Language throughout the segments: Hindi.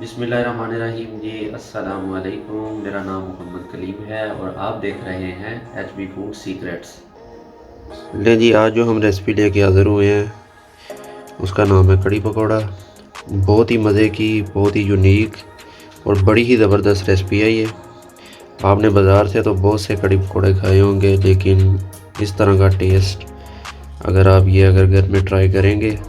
बिस्मिल्लाहिर्रहमानिर्रहीम जी। अस्सलाम वालेकुम। मेरा नाम मोहम्मद कलीम है और आप देख रहे हैं HB फूड सीक्रेट्स। ले जी, आज जो हम रेसिपी लेके हाज़िर हुए हैं उसका नाम है कड़ी पकौड़ा। बहुत ही मज़े की, बहुत ही यूनिक और बड़ी ही ज़बरदस्त रेसिपी है ये। आपने बाज़ार से तो बहुत से कड़ी पकौड़े खाए होंगे, लेकिन इस तरह का टेस्ट अगर घर में ट्राई करेंगे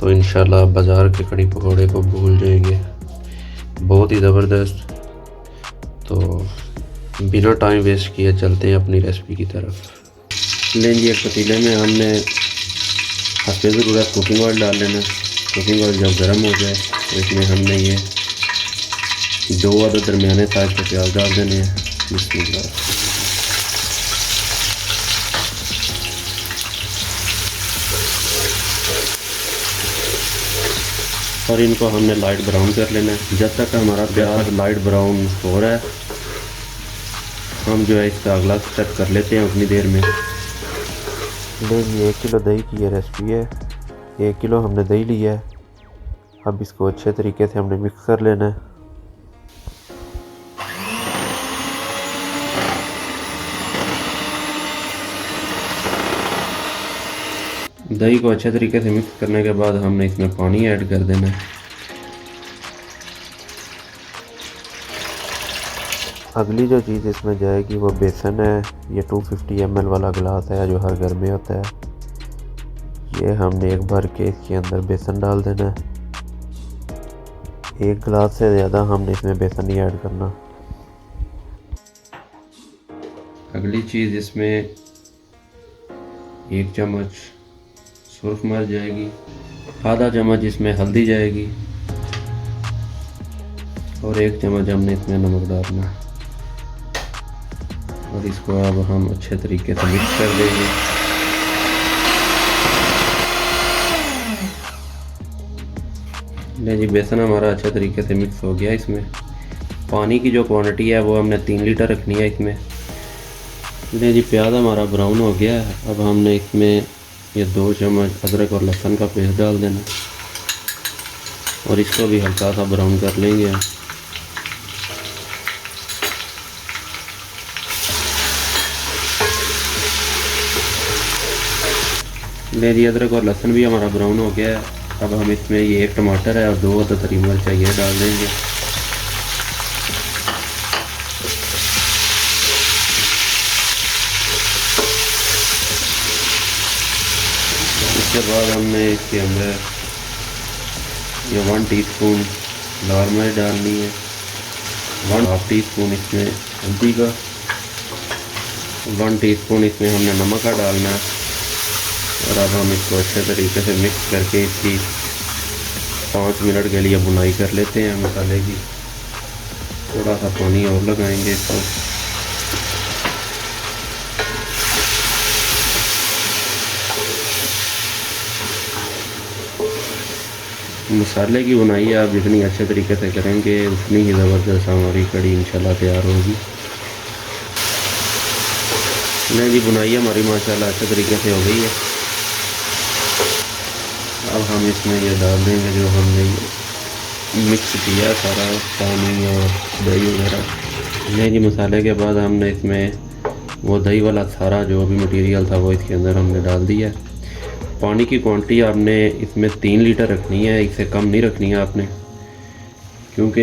तो इंशाल्लाह बाज़ार के कड़ी पकौड़े को भूल जाएंगे। बहुत ही ज़बरदस्त। तो बिना टाइम वेस्ट किए चलते हैं अपनी रेसिपी की तरफ। लें जी, एक पतीले में हमने हफ्ते ज़रूरत कुकिंग ऑयल डाल लेना। कुकिंग ऑयल जब गर्म हो जाए तो इसमें हमने ये 2 अदद दरमियाने साइज़ के प्याज डाल देने हैं। बिस्मिल्लाह। और इनको हमने लाइट ब्राउन कर लेना है। जब तक हमारा प्याज लाइट ब्राउन हो रहा है हम जो है इसका अगला स्टेप कर लेते हैं उतनी देर में। देखिए, 1 किलो दही की ये रेसिपी है। 1 किलो हमने दही लिया है। अब इसको अच्छे तरीके से हमने मिक्स कर लेना है। दही को अच्छे तरीके से मिक्स करने के बाद हमने इसमें पानी ऐड कर देना है। अगली जो चीज़ इसमें जाएगी वो बेसन है। ये 250 ml वाला गिलास है जो हर घर में होता है। ये हमने एक भर के इसके अंदर बेसन डाल देना है। 1 गिलास से ज़्यादा हमने इसमें बेसन नहीं ऐड करना। अगली चीज़ इसमें 1 चम्मच सुर्ख मिर्च जाएगी, आधा चम्मच इसमें हल्दी जाएगी और 1 चम्मच हमने इसमें नमक डालना है। और इसको अब हम अच्छे तरीके से मिक्स कर देंगे। नहीं जी, बेसन हमारा अच्छा तरीके से मिक्स हो गया। इसमें पानी की जो क्वांटिटी है वो हमने 3 लीटर रखनी है इसमें। नहीं जी, प्याज हमारा ब्राउन हो गया है। अब हमने इसमें ये 2 चम्मच अदरक और लहसुन का पेस्ट डाल देना और इसको भी हल्का सा ब्राउन कर लेंगे। ले जी, अदरक और लहसुन भी हमारा ब्राउन हो गया है। अब हम इसमें ये 1 टमाटर है और 2 अदद हरी मिर्च ये डाल देंगे। इसके बाद हमने इसके अंदर ये 1 टीस्पून लाल मिर्च डालनी है, 1/2 टीस्पून इसमें हल्दी का, 1 टीस्पून इसमें हमने नमक का डालना है। और अब हम इसको अच्छे तरीके से मिक्स करके इसकी 5 मिनट के लिए भुनाई कर लेते हैं मसाले की। थोड़ा सा पानी और लगाएंगे इसको। मसाले की भुनाई आप जितनी अच्छे तरीके से करेंगे उतनी ही ज़बरदस्त हमारी कड़ी इंशाल्लाह तैयार होगी। नहीं जी, बुनाई हमारी माशाल्लाह अच्छे तरीके से हो गई है। अब हम इसमें ये डाल देंगे जो हमने मिक्स किया सारा पानी और दही वगैरह। नहीं जी, मसाले के बाद हमने इसमें वो दही वाला सारा जो भी मटेरियल था वो इसके अंदर हमने डाल दिया। पानी की क्वांटिटी आपने इसमें 3 लीटर रखनी है, इससे कम नहीं रखनी है आपने, क्योंकि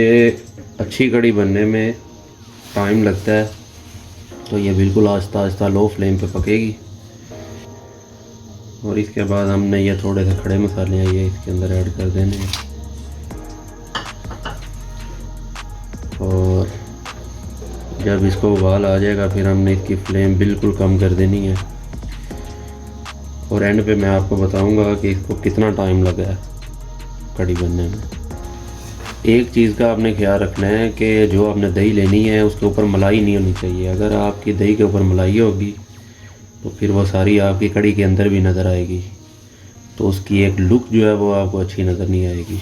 अच्छी कड़ी बनने में टाइम लगता है। तो ये बिल्कुल आहिस्ता आहिस्ता लो फ्लेम पे पकेगी। और इसके बाद हमने ये थोड़े से खड़े मसाले हैं ये इसके अंदर ऐड कर देने हैं। और जब इसको उबाल आ जाएगा फिर हमने इसकी फ्लेम बिल्कुल कम कर देनी है। और एंड पे मैं आपको बताऊंगा कि इसको कितना टाइम लगा है कड़ी बनने में। एक चीज़ का आपने ख्याल रखना है कि जो आपने दही लेनी है उसके ऊपर मलाई नहीं होनी चाहिए। अगर आपकी दही के ऊपर मलाई होगी तो फिर वो सारी आपकी कड़ी के अंदर भी नज़र आएगी, तो उसकी एक लुक जो है वो आपको अच्छी नज़र नहीं आएगी।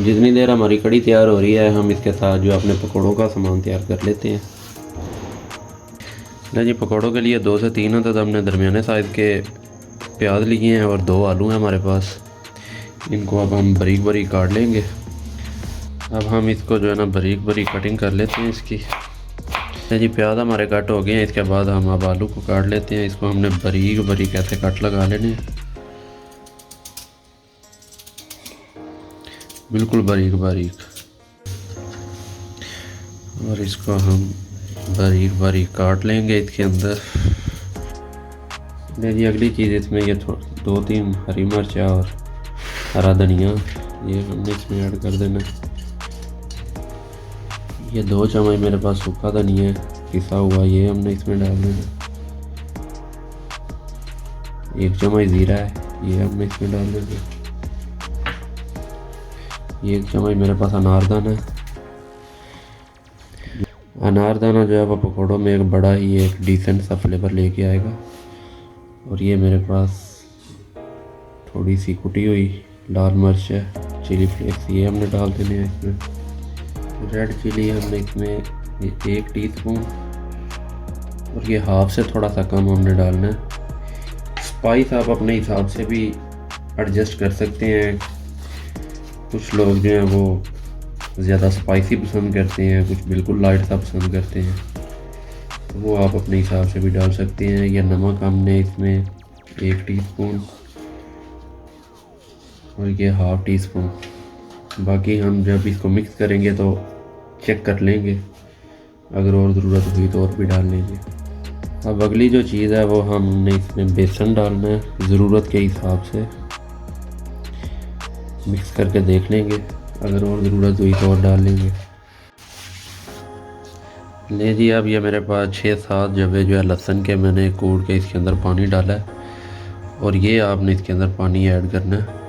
जितनी देर हमारी कड़ी तैयार हो रही है हम इसके साथ जो अपने पकौड़ों का सामान तैयार कर लेते हैं। ना जी, पकौड़ों के लिए 2 से 3 अदद हमने दरमियाने साइज़ के प्याज लिए हैं और 2 आलू हैं हमारे पास। इनको अब हम बारीक बारीक काट लेंगे। अब हम इसको जो है ना बारीक बारीक कटिंग कर लेते हैं इसकी। जी प्याज हमारे कट हो गए हैं। इसके बाद हम अब आलू को काट लेते हैं। इसको हमने बारीक बारीक ऐसे कट लगा लेने हैं, बिल्कुल बारीक बारीक। और इसको हम बारीक बारीक काट लेंगे इसके अंदर। जी अगली चीज़ इसमें ये 2-3 हरी मिर्च और हरा धनिया ये हमने इसमें ऐड कर देना। ये 2 चम्मच मेरे पास सूखा धनिया है पिसा हुआ, ये हमने इसमें डाल देना। 1 चम्मच ज़ीरा है, ये हमने इसमें डाल देना। ये 1 चम्मच मेरे पास अनारदाना है। अनारदाना जो है वो पकौड़ों में एक बड़ा ही एक डिसेंट सा फ्लेवर लेके आएगा। और ये मेरे पास थोड़ी सी कुटी हुई लाल मिर्च है, चिली फ्लेक्स, ये हमने डाल देने हैं इसमें। रेड चिली हमने इसमें 1 टीस्पून, और ये हाफ से थोड़ा सा कम हमने डालना है। स्पाइस आप अपने हिसाब से भी एडजस्ट कर सकते हैं। कुछ लोग जो हैं वो ज़्यादा स्पाइसी पसंद करते हैं, कुछ बिल्कुल लाइट सा पसंद करते हैं, तो वो आप अपने हिसाब से भी डाल सकते हैं। या नमक हमने इसमें 1 टीस्पून और ये हाफ टी स्पून। बाकी हम जब इसको मिक्स करेंगे तो चेक कर लेंगे, अगर और ज़रूरत हुई तो और भी डाल लेंगे। अब अगली जो चीज़ है वो हमने इसमें बेसन डालना है ज़रूरत के हिसाब से। मिक्स करके देख लेंगे, अगर और ज़रूरत हुई तो और डाल लेंगे। ले जी अब ये मेरे पास 6-7 जबे जो है लहसुन के मैंने कूट के इसके अंदर पानी डाला है, और ये आपने इसके अंदर पानी ऐड करना है,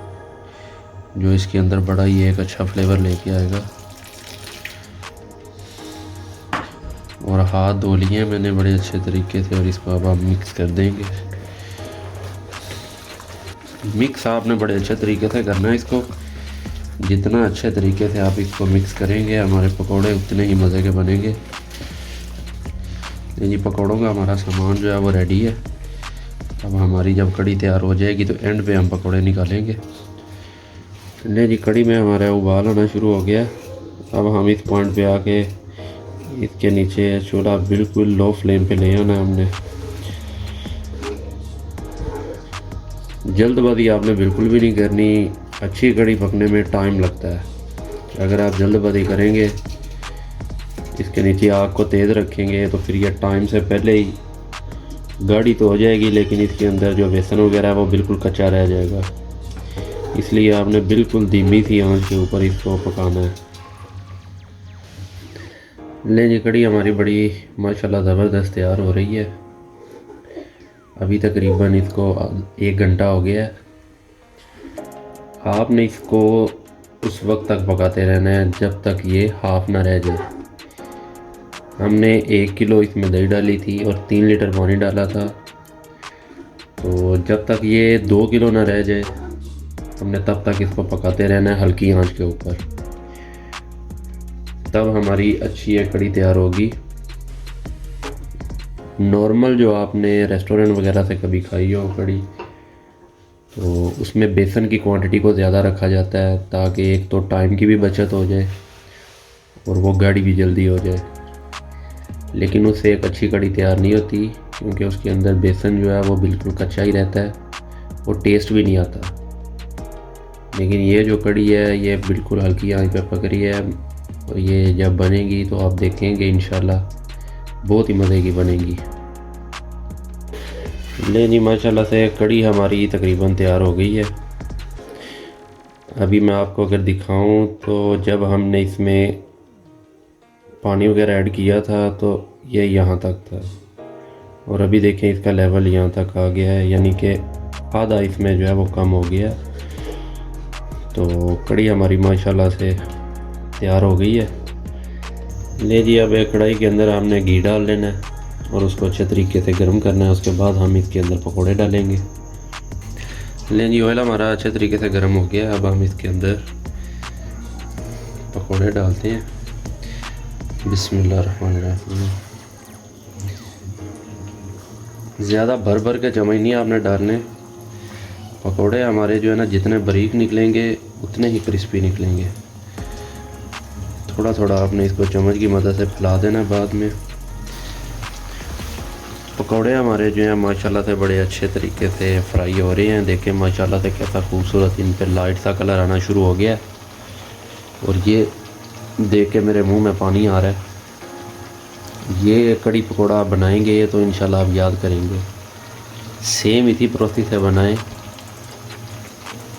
जो इसके अंदर बड़ा ही एक अच्छा फ्लेवर लेके आएगा। और हाथ धो लिए मैंने बड़े अच्छे तरीके से, और इसको अब आप मिक्स कर देंगे। मिक्स आपने बड़े अच्छे तरीके से करना है इसको। जितना अच्छे तरीके से आप इसको मिक्स करेंगे हमारे पकोड़े उतने ही मज़े के बनेंगे। जी पकोड़ों का हमारा सामान जो है वो रेडी है। अब हमारी जब कड़ी तैयार हो जाएगी तो एंड पे हम पकोड़े निकालेंगे। नहीं जी कड़ी में हमारा उबाल आना शुरू हो गया। अब हम इस पॉइंट पे आके इसके नीचे चूल्हा बिल्कुल लो फ्लेम पे ले आना है हमने। जल्दबाजी आपने बिल्कुल भी नहीं करनी, अच्छी कड़ी पकने में टाइम लगता है। अगर आप जल्दबाजी करेंगे, इसके नीचे आग को तेज़ रखेंगे, तो फिर ये टाइम से पहले ही गाढ़ी तो हो जाएगी, लेकिन इसके अंदर जो बेसन वगैरह है वो बिल्कुल कच्चा रह जाएगा। इसलिए आपने बिल्कुल धीमी सी आंच के ऊपर इसको पकाना है। ले जी कड़ी हमारी बड़ी माशाल्लाह ज़बरदस्त तैयार हो रही है। अभी तकरीबन इसको 1 घंटा हो गया है। आपने इसको उस वक्त तक पकाते रहना है जब तक ये हाफ ना रह जाए। हमने 1 किलो इसमें दही डाली थी और 3 लीटर पानी डाला था, तो जब तक ये 2 किलो ना रह जाए हमने तब तक इसको पकाते रहना है हल्की आंच के ऊपर। तब हमारी अच्छी ये कड़ी तैयार होगी। नॉर्मल जो आपने रेस्टोरेंट वगैरह से कभी खाई हो कड़ी, तो उसमें बेसन की क्वांटिटी को ज़्यादा रखा जाता है ताकि एक तो टाइम की भी बचत हो जाए और वो गाढ़ी भी जल्दी हो जाए। लेकिन उससे एक अच्छी कड़ी तैयार नहीं होती, क्योंकि उसके अंदर बेसन जो है वो बिल्कुल कच्चा ही रहता है और टेस्ट भी नहीं आता। लेकिन ये जो कड़ी है ये बिल्कुल हल्की आंच पे पक रही है, और ये जब बनेगी तो आप देखेंगे इंशाल्लाह बहुत ही मज़े की बनेगी। ले जी माशाल्लाह से कड़ी हमारी तकरीबन तैयार हो गई है। अभी मैं आपको अगर दिखाऊं तो जब हमने इसमें पानी वगैरह ऐड किया था तो ये यहाँ तक था, और अभी देखें इसका लेवल यहाँ तक आ गया है, यानी कि आधा इसमें जो है वो कम हो गया। तो कड़ी हमारी माशाल्लाह से तैयार हो गई है। ले जी अब एक कढ़ाई के अंदर हमने घी डाल लेना है और उसको अच्छे तरीके से गर्म करना है। उसके बाद हम इसके अंदर पकोड़े डालेंगे। ले जी ऑयल हमारा अच्छे तरीके से गर्म हो गया। अब हम इसके अंदर पकोड़े डालते हैं। बिस्मिल्लाहिर्रहमानिर्रहीम। ज़्यादा भर भर के चम्मच नहीं आपने डालने, पकोड़े हमारे जो है ना जितने बारीक निकलेंगे उतने ही क्रिस्पी निकलेंगे। थोड़ा थोड़ा आपने इसको चम्मच की मदद से फैला देना। बाद में पकोड़े हमारे जो हैं माशाल्लाह से बड़े अच्छे तरीके से फ्राई हो रहे हैं। देखें माशाल्लाह से कैसा खूबसूरत इन पर लाइट सा कलर आना शुरू हो गया है। और ये देख के मेरे मुंह में पानी आ रहा है। ये कड़ी पकोड़ा आप बनाएंगे तो इंशाल्लाह आप याद करेंगे। सेम इसी प्रोसेस से बनाएं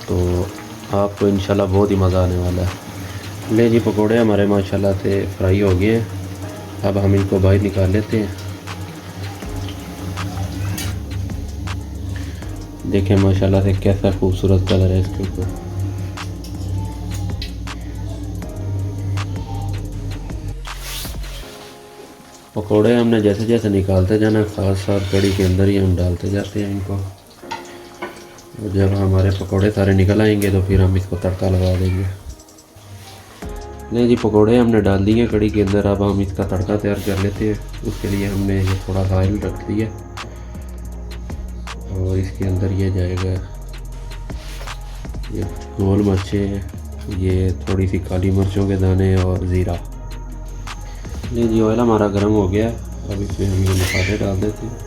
तो आपको इंशाल्लाह बहुत ही मज़ा आने वाला है। ले जी पकोड़े हमारे माशाल्लाह से फ्राई हो गए हैं। अब हम इनको बाहर निकाल लेते हैं। देखें माशाल्लाह से कैसा खूबसूरत कलर है इसके ऊपर। पकोड़े हमने जैसे जैसे निकालते जाना साथ साथ कड़ी के अंदर ही हम डालते जाते हैं इनको। और जब हमारे पकोड़े सारे निकल आएंगे तो फिर हम इसको तड़का लगा देंगे। नहीं जी पकोड़े हमने डाल दिए कड़ी के अंदर। अब हम इसका तड़का तैयार कर लेते हैं। उसके लिए हमने ये थोड़ा सा ऑयल रख दिया और इसके अंदर ये जाएगा ये गोल मिर्चें, ये थोड़ी सी काली मिर्चों के दाने और ज़ीरा। नहीं जी ऑयल हमारा गर्म हो गया। अब इसमें हम ये मसाले डाल देते हैं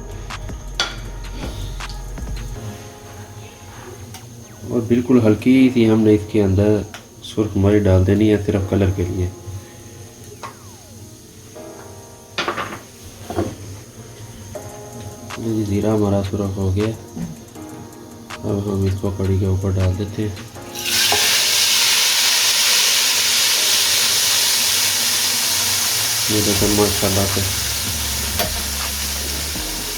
और बिल्कुल हल्की सी हमने इसके अंदर सुर्ख मिर्च डाल देनी है सिर्फ कलर के लिए। जी ज़ीरा हमारा सुर्ख हो गया। अब हम इसको कड़ी के ऊपर डाल देते हैं। ये देखो माशाल्लाह से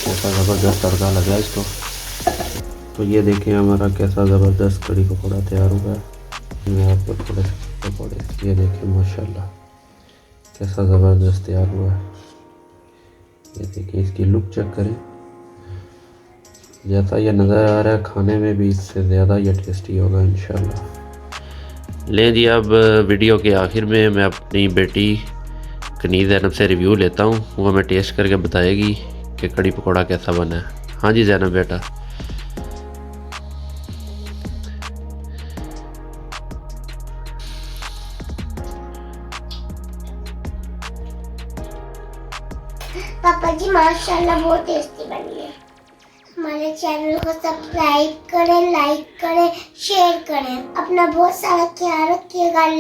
कैसा ज़बरदस्त तड़का लगा है इसको। तो ये देखें हमारा कैसा ज़बरदस्त कड़ी पकौड़ा तैयार हुआ है। मैं आपको थोड़े पकौड़े ये देखें माशाल्लाह कैसा ज़बरदस्त तैयार हुआ है। ये देखिए इसकी लुक चेक करें। जैसा ये नज़र आ रहा है खाने में भी इससे ज़्यादा ये टेस्टी होगा इंशाल्लाह। लें जी अब वीडियो के आखिर में मैं अपनी बेटी कनीज़ ज़ैनब से रिव्यू लेता हूँ। वो हमें टेस्ट करके बताएगी कि कड़ी पकौड़ा कैसा बना है। हाँ जी ज़ैनब बेटा। पापा जी माशाल्लाह बहुत टेस्टी बनी है। हमारे चैनल को सब्सक्राइब करें, लाइक करें, शेयर करें। अपना बहुत सारा ख्याल रखिएगा।